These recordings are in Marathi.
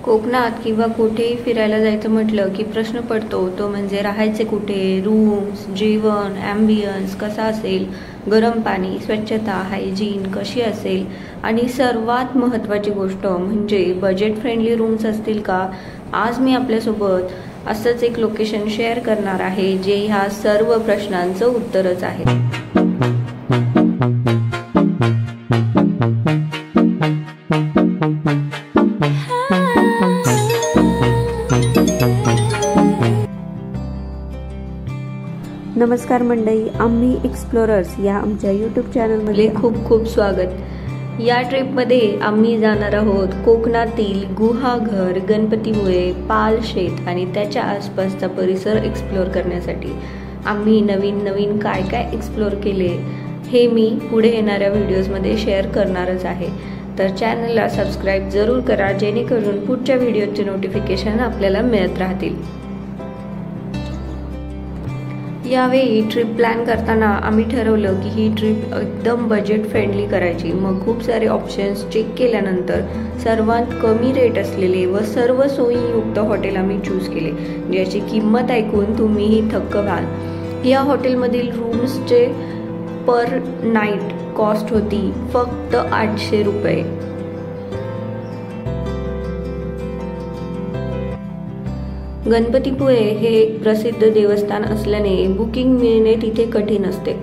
कोकणात किंवा कुठेही फिरायला जायचं म्हटलं की प्रश्न पडतो तो म्हणजे राहायचे कुठे, रूम्स, जेवण, ॲम्बियन्स कसा असेल, गरम पाणी, स्वच्छता, हायजीन कशी असेल आणि सर्वात महत्त्वाची गोष्ट म्हणजे बजेट फ्रेंडली रूम्स असतील का. आज मी आपल्यासोबत असंच एक लोकेशन शेअर करणार आहे जे ह्या सर्व प्रश्नांचं उत्तरच आहे. नमस्कार मंडळी, आम्ही एक्सप्लोरर्स या आमच्या यूट्यूब चॅनलमध्ये खूप खूप स्वागत. या ट्रिपमध्ये आम्ही जाणार आहोत कोकणातील गुहागर, गणपतीपुळे, पालशेत आणि त्याच्या आसपासचा परिसर एक्सप्लोर करण्यासाठी. आम्ही नवीन नवीन काय काय एक्सप्लोर केले हे मी पुढे येणाऱ्या व्हिडिओजमध्ये शेअर करणारच आहे. तर चॅनलला सबस्क्राईब जरूर करा जेणेकरून पुढच्या व्हिडिओचे नोटिफिकेशन आपल्याला मिळत राहतील. यावेळी ट्रिप प्लॅन करताना आम्ही ठरवलं की ही ट्रिप एकदम बजेट फ्रेंडली करायची. मग खूप सारे ऑप्शन्स चेक केल्यानंतर सर्वात कमी रेट असलेले व सर्व सोयीयुक्त हॉटेल आम्ही चूज केले, ज्याची किंमत ऐकून तुम्हीही थक्क व्हाल. या हॉटेलमधील रूम्सचे पर नाईट कॉस्ट होती फक्त 800 रुपये. गणपतीपुळे हे एक प्रसिद्ध देवस्थान असल्याने बुकिंग मिळणे तिथे कठीण असते.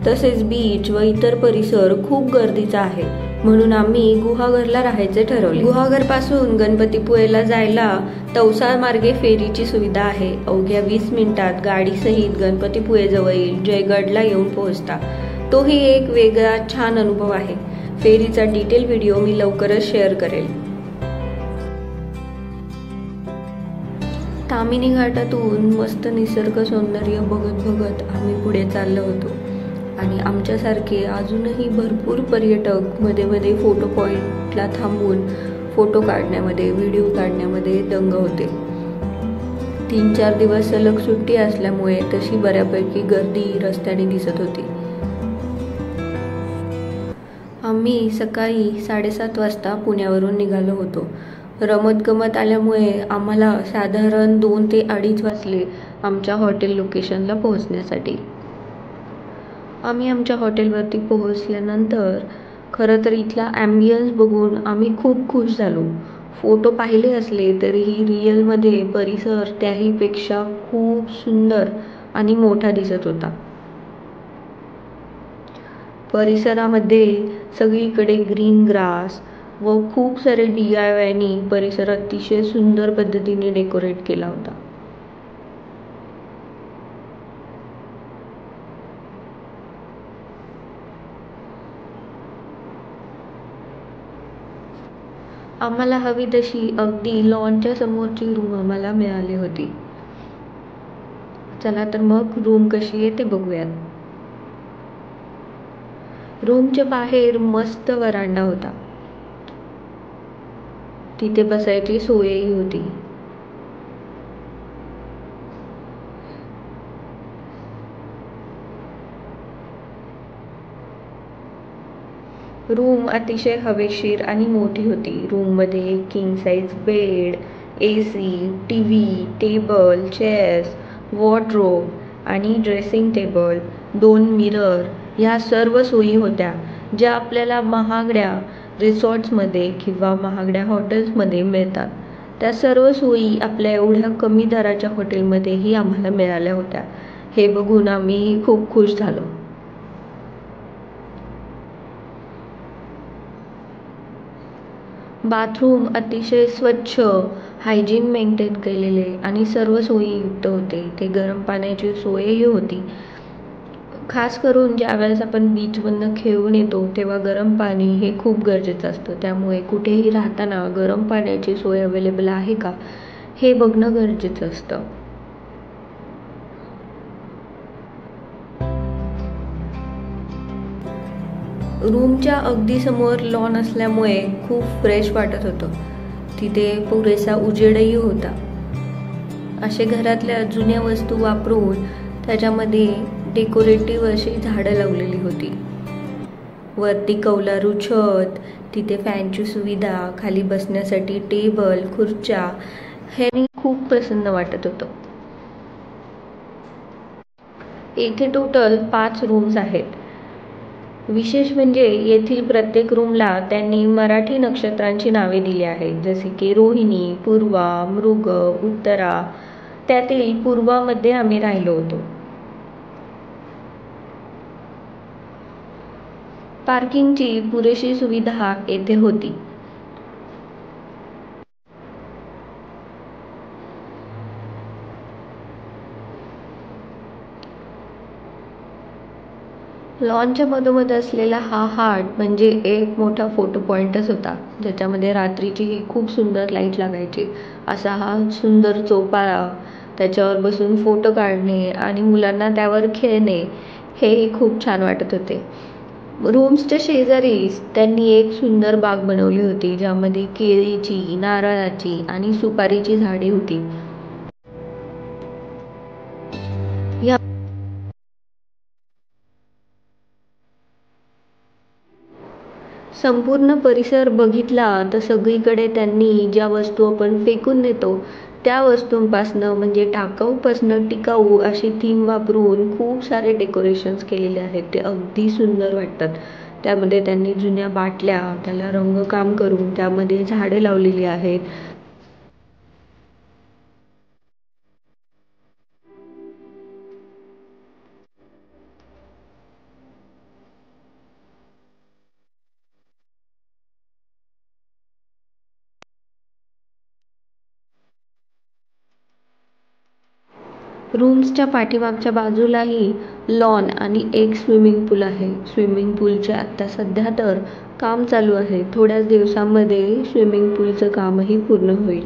तसेच बीच व इतर परिसर खूप गर्दीचा आहे, म्हणून आम्ही गुहागरला राहायचे ठरवले. गुहागर पासून गणपतीपुळेला जायला तवसा मार्गे फेरीची सुविधा आहे. अवघ्या 20 मिनिटात गाडीसहित गणपतीपुळे जवळील जयगडला येऊन पोहोचता. तोही एक वेगळा छान अनुभव आहे. फेरीचा डिटेल व्हिडिओ मी लवकरच शेअर करेल. तामिनी घाटातून मस्त निसर्ग सौंदर्य बघत बघत आम्ही पुढे चाललो होतो आणि आमच्यासारखे अजूनही भरपूर पर्यटक मध्ये मध्ये फोटो पॉईंटला थांबून फोटो काढण्यामध्ये, व्हिडिओ काढण्यामध्ये दंग होते. 3-4 दिवस सलग सुट्टी असल्यामुळे तशी बऱ्यापैकी गर्दी रस्त्याने दिसत होती. आम्ही सकाळी 7:30 वाजता पुण्यावरून निघालो होतो. रमत गमत आल्यामुळे आम्हाला साधारण 2 ते 2.5 वाजले आमच्या हॉटेल लोकेशनला पोहोचण्यासाठी. आम्ही आमच्या हॉटेलवरती पोहोचल्यानंतर खरं तर इथला ॲम्बियन्स बघून आम्ही खूप खुश झालो. फोटो पाहिले असले तरीही रिअलमध्ये परिसर त्याहीपेक्षा खूप सुंदर आणि मोठा दिसत होता. परिसरामध्ये सगळीकडे ग्रीन ग्रास व खूप सारे DIYनी परिसर अतिशय सुंदर पद्धतीने डेकोरेट केला होता. आम्हाला हवी तशी अगदी लॉनच्या समोरची रूम आम्हाला मिळाली होती. चला तर मग रूम कशी आहे ते बघूयात. रूमच्या बाहेर मस्त वरांडा होता. तिथे बसायची सोयही होती. रूम अतिशय हवेशीर आणि मोठी होती. रूममध्ये king size bed, AC, TV, table, chairs, wardrobe आणि ड्रेसिंग टेबल, 2 मिरर ह्या सर्व सोयी होत्या, ज्या आपल्याला महागड्या रिसॉर्ट्समध्ये किंवा महागड्या हॉटेल्समध्ये मिळतात. त्या सर्व सोयी आपल्या एवढ्या कमी दराच्या हॉटेलमध्येही आम्हाला मिळाल्या होत्या. हे बघून आम्ही खूप खुश झालो. बाथरूम अतिशय स्वच्छ, हायजीन मेंटेन केलेले आणि सर्व सोयीयुक्त होते. ते गरम पाण्याची सोयही होती. खास करून ज्यावेळेस आपण बीचमधनं खेळून येतो तेव्हा गरम पाणी हे खूप गरजेचं असतं. त्यामुळे कुठेही राहताना गरम पाण्याची सोय अवेलेबल आहे का हे बघणं गरजेचं असतं. रूमच्या अगदी समोर लॉन असल्यामुळे खूप फ्रेश वाटत होतं. तिथे पुरेसा उजेडही होता. असे घरातल्या जुन्या वस्तू वापरून त्याच्यामध्ये डेकोरेटिव्ह अशी झाडं लावलेली होती. वरती कौलारू छत, तिथे फॅनची सुविधा, खाली बसण्यासाठी टेबल, खुर्च्या, हे खूप प्रसन्न वाटत होतं. येथे टोटल 5 रूम्स आहेत. विशेष म्हणजे येथील प्रत्येक रूमला त्यांनी मराठी नक्षत्रांची नावे दिली आहेत, जसे की रोहिणी, पूर्वा, मृग, उत्तरा. त्यातील पूर्वामध्ये आम्ही राहिलो होतो. पार्किंगची पुरेशी सुविधा येथे होती. लॉनच्या मधोमध असलेला हा हार्ट म्हणजे एक मोठा फोटो पॉइंटच होता, ज्याच्यामध्ये रात्रीची खूप सुंदर लाईट लागायची. असा हा सुंदर चोपाळा, त्याच्यावर बसून फोटो काढणे आणि मुलांना त्यावर खेळणे, हे खूप छान वाटत होते. रूम्सच्या शेजारीच त्यांनी एक सुंदर बाग बनवली होती, ज्यामध्ये केळीची, नारळाची आणि सुपारीची झाडे होती. संपूर्ण परिसर बघितला तर सगळीकडे त्यांनी ज्या वस्तू आपण फेकून देतो त्या वस्तूंपासनं, म्हणजे टाकाऊपासनं टिकाऊ अशी थीम वापरून खूप सारे डेकोरेशन्स केलेले आहेत. ते अगदी सुंदर वाटतात. त्यामध्ये त्यांनी जुन्या बाटल्या, त्याला रंगकाम करून त्यामध्ये झाडे लावलेली आहेत. रूम्सच्या पाठीमागच्या बाजूलाही लॉन आणि एक स्विमिंग पूल आहे. स्विमिंग पूलचे आता सध्या तर काम चालू आहे. थोड्याच दिवसांमध्ये स्विमिंग पूलचं कामही पूर्ण होईल.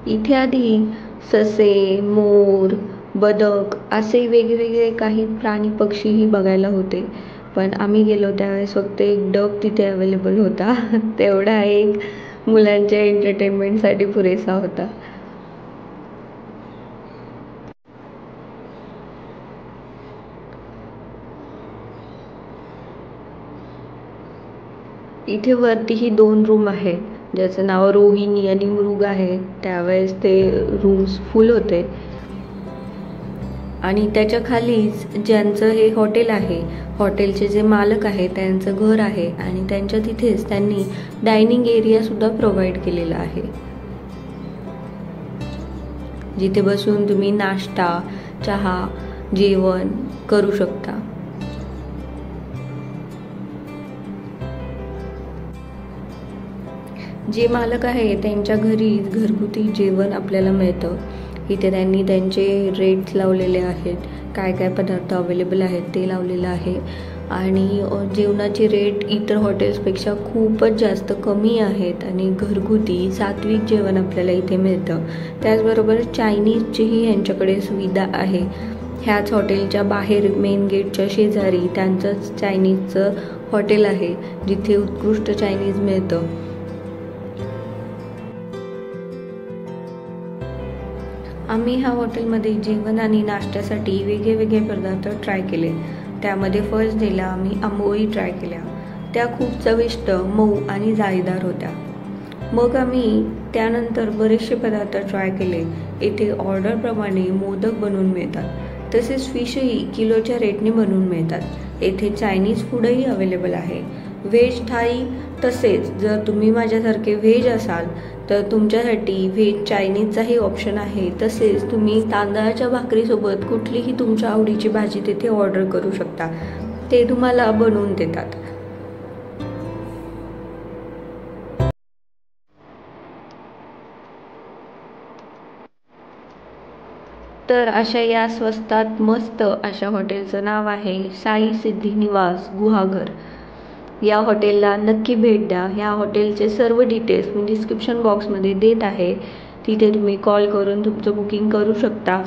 इथे आधी ससे, मोर, बदक असे वेगवेगळे काही प्राणी पक्षीही बघायला होते, पण आम्ही गेलो त्यावेळेस फक्त एक डक तिथे अवेलेबल होता. तेवढा एक मुलांच्या एंटरटेनमेंटसाठी पुरेसा होता. इथे वरतीही 2 रूम आहेत, ज्याचं नाव रोहिणी आणि मृग आहे. त्यावेळेस ते रूम्स फुल होते. आणि त्याच्या खालीच ज्यांचं हे हॉटेल आहे, हॉटेलचे जे मालक आहे त्यांचं घर आहे आणि त्यांच्या तिथेच त्यांनी डायनिंग एरिया सुद्धा प्रोव्हाइड केलेला आहे, जिथे बसून तुम्ही नाश्ता, चहा, जेवण करू शकता. जे मालक आहे त्यांच्या घरी घरगुती जेवण आपल्याला मिळतं. इथे त्यांनी त्यांचे रेट्स लावलेले आहेत, काय काय पदार्थ अवेलेबल आहेत ते लावलेलं आहे. आणि जेवणाचे रेट इतर हॉटेल्सपेक्षा खूपच जास्त कमी आहेत आणि घरगुती सात्विक जेवण आपल्याला इथे मिळतं. त्याचबरोबर चायनीजचीही यांच्याकडे सुविधा आहे. ह्याच हॉटेलच्या बाहेर मेन गेटच्या शेजारी त्यांचंच चायनीजचं हॉटेल आहे, जिथे उत्कृष्ट चायनीज मिळतं. आम्ही ह्या हॉटेलमध्ये जेवण आणि नाश्त्यासाठी वेगळे पदार्थ ट्राय केले. त्यामध्ये फर्स्ट डेला आम्ही आंबोळी ट्राय केल्या. त्या खूप चविष्ट, मऊ आणि जाळीदार होत्या. मग आम्ही त्यानंतर बरेचसे पदार्थ ट्राय केले. येथे ऑर्डरप्रमाणे मोदक बनवून मिळतात. तसेच फिशही किलोच्या रेटने बनवून मिळतात. येथे चायनीज फूडही अवेलेबल आहे. व्हेज थाळी, तसेच जर तुम्ही माझ्यासारखे व्हेज असाल तर तुमच्यासाठी व्हेज चायनीजचाही ऑप्शन आहे. तसेच तुम्ही तांदळाच्या भाकरीसोबत कुठलीही तुमच्या आवडीची भाजी तिथे ऑर्डर करू शकता, ते तुम्हाला बनवून देतात. तर अशा या स्वस्तात मस्त अशा हॉटेलचं नाव आहे साई सिद्धी निवास गुहागर। या हॉटेलला नक्की भेट द्या। ह्या हॉटेलचे सर्व डिटेल्स मी डिस्क्रिप्शन बॉक्समध्ये देत आहे, तिथे तुम्ही कॉल करून तुमचं बुकिंग करू शकता।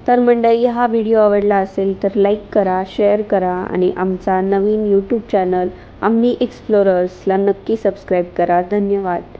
तर मंडळी, हा व्हिडिओ आवडला असेल तर लाईक करा, शेअर करा आणि आमचा नवीन यूट्यूब चॅनल आम्ही एक्सप्लोरर्सला नक्की सबस्क्राईब करा। धन्यवाद।